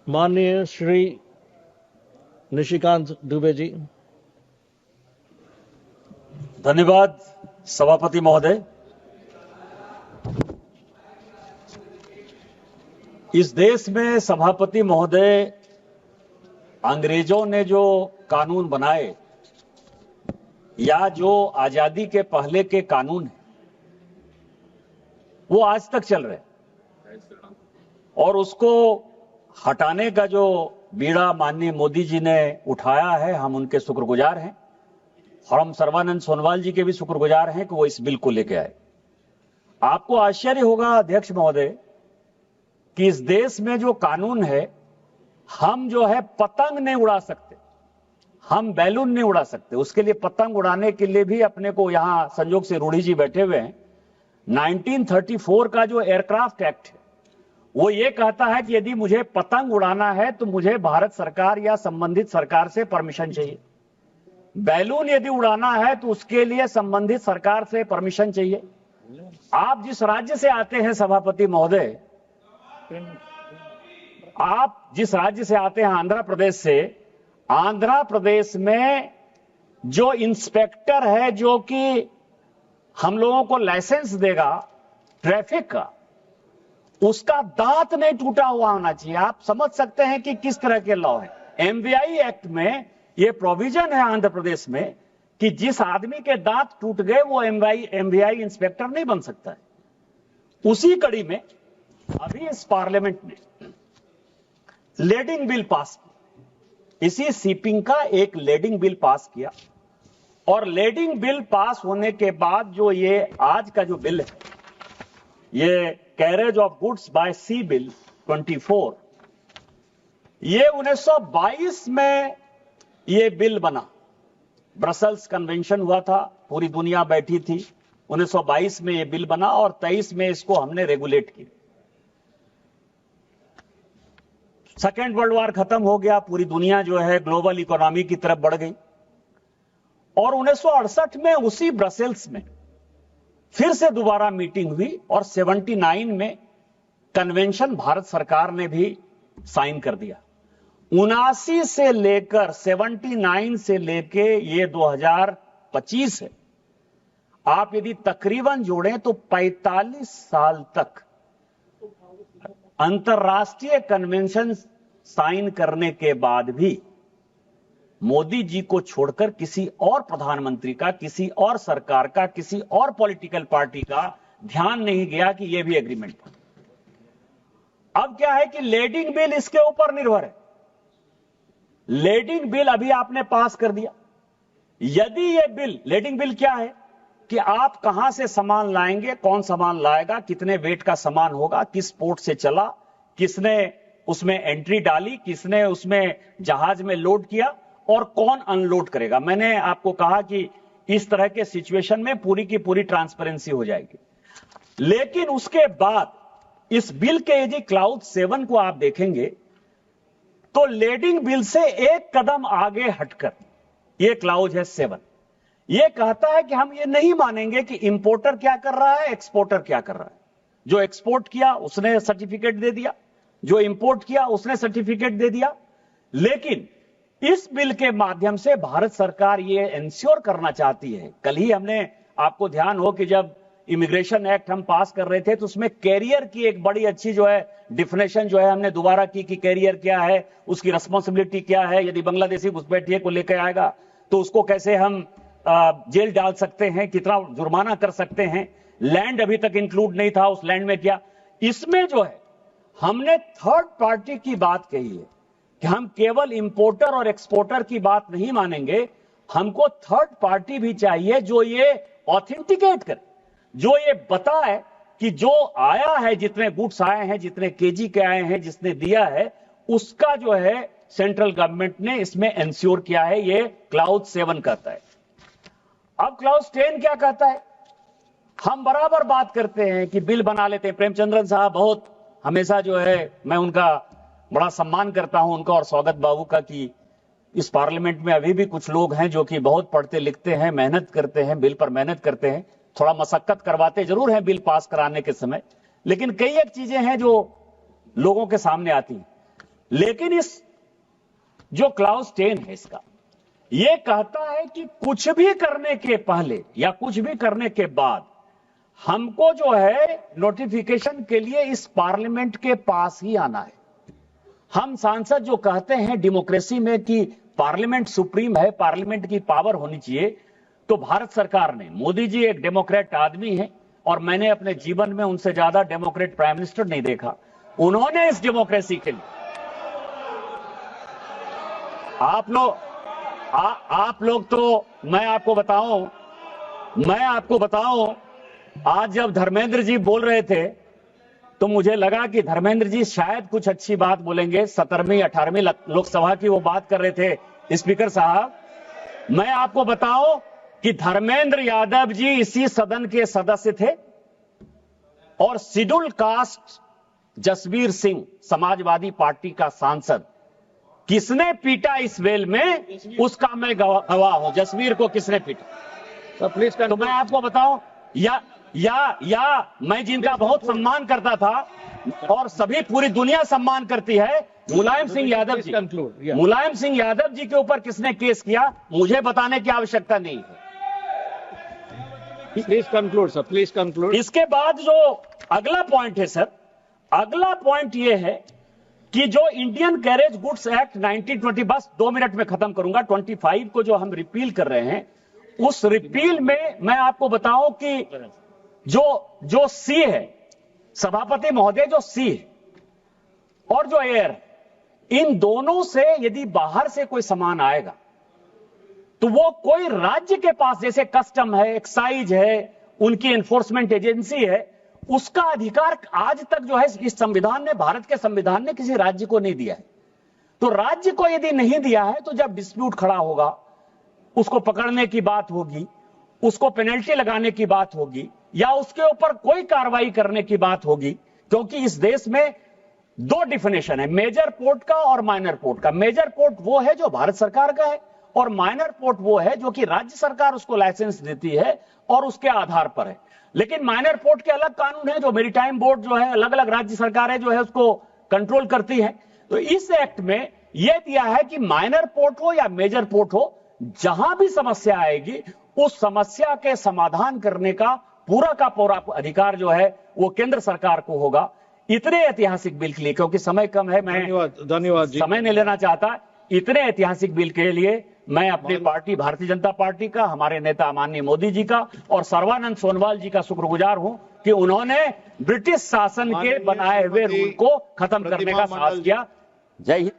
माननीय श्री निशिकांत दुबे जी। धन्यवाद सभापति महोदय। इस देश में सभापति महोदय, अंग्रेजों ने जो कानून बनाए या जो आजादी के पहले के कानून हैं वो आज तक चल रहे और उसको हटाने का जो बीड़ा माननीय मोदी जी ने उठाया है, हम उनके शुक्रगुजार हैं और हम सर्बानंद सोनोवाल जी के भी शुक्रगुजार हैं कि वो इस बिल को लेके आए। आपको आश्चर्य होगा अध्यक्ष महोदय कि इस देश में जो कानून है, हम जो है पतंग नहीं उड़ा सकते, हम बैलून नहीं उड़ा सकते। उसके लिए पतंग उड़ाने के लिए भी अपने को यहां संजोग से रूढ़ी जी बैठे हुए हैं। 1934 का जो एयरक्राफ्ट एक्ट है वो ये कहता है कि यदि मुझे पतंग उड़ाना है तो मुझे भारत सरकार या संबंधित सरकार से परमिशन चाहिए। बैलून यदि उड़ाना है तो उसके लिए संबंधित सरकार से परमिशन चाहिए। आप जिस राज्य से आते हैं सभापति महोदय, आप जिस राज्य से आते हैं आंध्र प्रदेश से, आंध्र प्रदेश में जो इंस्पेक्टर है जो कि हम लोगों को लाइसेंस देगा ट्रैफिक का, उसका दांत नहीं टूटा हुआ होना चाहिए। आप समझ सकते हैं कि किस तरह के लॉ है। एमवीआई एक्ट में यह प्रोविजन है आंध्र प्रदेश में कि जिस आदमी के दांत टूट गए वो एमवीआई इंस्पेक्टर नहीं बन सकता है। उसी कड़ी में अभी इस पार्लियामेंट ने लेडिंग बिल पास किया। इसी सीपिंग का एक लेडिंग बिल पास किया और लेडिंग बिल पास होने के बाद जो ये आज का जो बिल है, ये carriage of goods by sea bill 24, ये 1922 में ये बिल बना। ब्रसेल्स कन्वेंशन हुआ था, पूरी दुनिया बैठी थी। 1922 में ये बिल बना और 23 में इसको हमने रेगुलेट किया। सेकेंड वर्ल्ड वॉर खत्म हो गया, पूरी दुनिया जो है ग्लोबल इकोनॉमी की तरफ बढ़ गई और 1968 में उसी ब्रसेल्स में फिर से दोबारा मीटिंग हुई और 79 में कन्वेंशन भारत सरकार ने भी साइन कर दिया। 79 से लेकर 79 से लेके ये 2025 है। आप यदि तकरीबन जोड़ें तो 45 साल तक अंतर्राष्ट्रीय कन्वेंशन साइन करने के बाद भी मोदी जी को छोड़कर किसी और प्रधानमंत्री का, किसी और सरकार का, किसी और पॉलिटिकल पार्टी का ध्यान नहीं गया कि यह भी एग्रीमेंट था। अब क्या है कि लेडिंग बिल इसके ऊपर निर्भर है। लेडिंग बिल अभी आपने पास कर दिया। यदि यह बिल, लेडिंग बिल क्या है कि आप कहां से सामान लाएंगे, कौन सामान लाएगा, कितने वेट का सामान होगा, किस पोर्ट से चला, किसने उसमें एंट्री डाली, किसने उसमें जहाज में लोड किया और कौन अनलोड करेगा। मैंने आपको कहा कि इस तरह के सिचुएशन में पूरी की पूरी ट्रांसपेरेंसी हो जाएगी। लेकिन उसके बाद इस बिल के यदि क्लाउज 7 को आप देखेंगे तो लेडिंग बिल से एक कदम आगे हटकर यह क्लाउज है 7। यह कहता है कि हम ये नहीं मानेंगे कि इंपोर्टर क्या कर रहा है, एक्सपोर्टर क्या कर रहा है। जो एक्सपोर्ट किया उसने सर्टिफिकेट दे दिया, जो इंपोर्ट किया उसने सर्टिफिकेट दे दिया। लेकिन इस बिल के माध्यम से भारत सरकार ये इंश्योर करना चाहती है। कल ही हमने, आपको ध्यान हो कि जब इमिग्रेशन एक्ट हम पास कर रहे थे तो उसमें कैरियर की एक बड़ी अच्छी जो है डिफिनेशन जो है हमने दोबारा की कि कैरियर क्या है, उसकी रिस्पॉन्सिबिलिटी क्या है, यदि बांग्लादेशी घुसपैठिए को लेकर आएगा तो उसको कैसे हम जेल डाल सकते हैं, कितना जुर्माना कर सकते हैं। लैंड अभी तक इंक्लूड नहीं था, उस लैंड में क्या। इसमें जो है हमने थर्ड पार्टी की बात कही है कि हम केवल इंपोर्टर और एक्सपोर्टर की बात नहीं मानेंगे, हमको थर्ड पार्टी भी चाहिए जो ये ऑथेंटिकेट करे, जो ये बताए कि जो आया है, जितने गुड्स आए हैं, जितने केजी के आए हैं, जिसने दिया है, उसका जो है सेंट्रल गवर्नमेंट ने इसमें इंश्योर किया है। ये क्लाउज 7 कहता है। अब क्लाउज 10 क्या कहता है? हम बराबर बात करते हैं कि बिल बना लेते हैं। प्रेमचंद्रन साहब बहुत हमेशा जो है, मैं उनका बड़ा सम्मान करता हूं उनका और स्वागत बाबू का, कि इस पार्लियामेंट में अभी भी कुछ लोग हैं जो कि बहुत पढ़ते लिखते हैं, मेहनत करते हैं, बिल पर मेहनत करते हैं, थोड़ा मशक्कत करवाते जरूर हैं बिल पास कराने के समय, लेकिन कई एक चीजें हैं जो लोगों के सामने आती हैं। लेकिन इस जो क्लाउज 10 है इसका, ये कहता है कि कुछ भी करने के पहले या कुछ भी करने के बाद हमको जो है नोटिफिकेशन के लिए इस पार्लियामेंट के पास ही आना है। हम सांसद जो कहते हैं डेमोक्रेसी में कि पार्लियामेंट सुप्रीम है, पार्लियामेंट की पावर होनी चाहिए, तो भारत सरकार ने, मोदी जी एक डेमोक्रेट आदमी है और मैंने अपने जीवन में उनसे ज्यादा डेमोक्रेट प्राइम मिनिस्टर नहीं देखा। उन्होंने इस डेमोक्रेसी के लिए आप लोग तो मैं आपको बताऊं आज जब धर्मेंद्र जी बोल रहे थे तो मुझे लगा कि धर्मेंद्र जी शायद कुछ अच्छी बात बोलेंगे। 17वीं 18वीं लोकसभा की वो बात कर रहे थे स्पीकर साहब। मैं आपको बताऊं कि धर्मेंद्र यादव जी इसी सदन के सदस्य थे और schedule caste Jasvir Singh Samajwadi Party का सांसद, किसने पीटा इस वेल में उसका मैं गवाह हूं। जसवीर को किसने पीटा प्लीज। तो मैं आपको बताऊं या मैं जिनका बहुत सम्मान करता था और सभी पूरी दुनिया सम्मान करती है, मुलायम सिंह यादव जी, मुलायम सिंह यादव जी के ऊपर किसने केस किया मुझे बताने की आवश्यकता नहीं है। Please conclude sir, please conclude. इसके बाद जो अगला पॉइंट है सर, अगला पॉइंट ये है कि जो इंडियन कैरेज गुड्स एक्ट 1920, बस 2 मिनट में खत्म करूंगा, 25 को जो हम रिपील कर रहे हैं, उस रिपील में मैं आपको बताऊं कि जो सी है, सभापति महोदय, जो सी है और जो एयर, इन दोनों से यदि बाहर से कोई सामान आएगा तो वो कोई राज्य के पास, जैसे कस्टम है, एक्साइज है, उनकी एनफोर्समेंट एजेंसी है, उसका अधिकार आज तक जो है इस संविधान ने, भारत के संविधान ने किसी राज्य को नहीं दिया है। तो राज्य को यदि नहीं दिया है तो जब डिस्प्यूट खड़ा होगा, उसको पकड़ने की बात होगी, उसको पेनल्टी लगाने की बात होगी या उसके ऊपर कोई कार्रवाई करने की बात होगी, क्योंकि इस देश में 2 डिफिनेशन है, मेजर पोर्ट का और माइनर पोर्ट का। मेजर पोर्ट वो है जो भारत सरकार का है और माइनर पोर्ट वो है जो कि राज्य सरकार उसको लाइसेंस देती है और उसके आधार पर है। लेकिन माइनर पोर्ट के अलग कानून है, जो मेरीटाइम बोर्ड जो है, अलग अलग राज्य सरकारें जो है उसको कंट्रोल करती है। तो इस एक्ट में यह दिया है कि माइनर पोर्ट हो या मेजर पोर्ट हो, जहां भी समस्या आएगी उस समस्या के समाधान करने का पूरा अधिकार जो है वो केंद्र सरकार को होगा। इतने ऐतिहासिक बिल के लिए, क्योंकि समय कम है, मैं धन्यवाद जी, समय नहीं लेना चाहता, इतने ऐतिहासिक बिल के लिए मैं अपनी पार्टी भारतीय जनता पार्टी का, हमारे नेता माननीय मोदी जी का और सर्बानंद सोनोवाल जी का शुक्रगुजार हूं कि उन्होंने ब्रिटिश शासन के बनाए हुए रूल को खत्म करने का साहस किया। जय हिंद।